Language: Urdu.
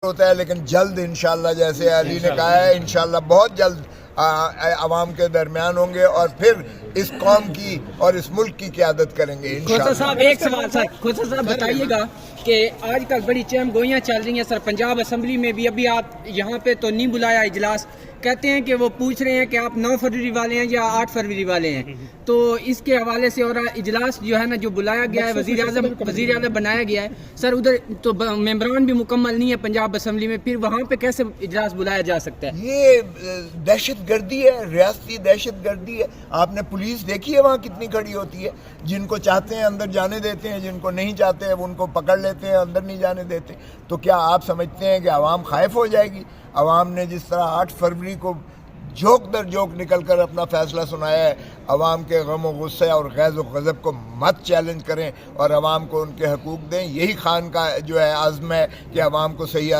ہوتا ہے، لیکن جلد انشاءاللہ جیسے علی نے کہا ہے انشاءاللہ بہت جلد عوام کے درمیان ہوں گے اور پھر اس قوم کی اور اس ملک کی قیادت کریں گے انشاءاللہ۔ کھوسا صاحب ایک سوال سر، کھوسا صاحب بتائیے گا کہ آج کل بڑی چہم گوئیاں چل رہی ہیں سر، پنجاب اسمبلی میں بھی ابھی آپ یہاں پہ تو نہیں بلایا اجلاس، کہتے ہیں کہ وہ پوچھ رہے ہیں کہ آپ 9 فروری والے ہیں یا 8 فروری والے ہیں، تو اس کے حوالے سے اور اجلاس جو ہے نا جو بلایا گیا ہے وزیر اعظم بنایا گیا ہے سر، ادھر تو ممبران بھی مکمل نہیں ہے پنجاب اسمبلی میں، پھر وہاں پہ کیسے اجلاس بلایا جا سکتا ہے؟ یہ دہشت گردی ہے، ریاستی دہشت گردی ہے۔ آپ نے پولیس دیکھی ہے وہاں کتنی کھڑی ہوتی ہے، جن کو چاہتے ہیں اندر جانے دیتے ہیں، جن کو نہیں چاہتے ہیں ان کو پکڑ لیتے ہیں، اندر نہیں جانے دیتے۔ تو کیا آپ سمجھتے ہیں کہ عوام خائف ہو جائے گی؟ عوام نے جس طرح 8 فروری کو جھوک در جھوک نکل کر اپنا فیصلہ سنایا ہے، عوام کے غم و غصے اور غیظ و غضب کو مت چیلنج کریں اور عوام کو ان کے حقوق دیں۔ یہی خان کا جو ہے عزم ہے کہ عوام کو صحیح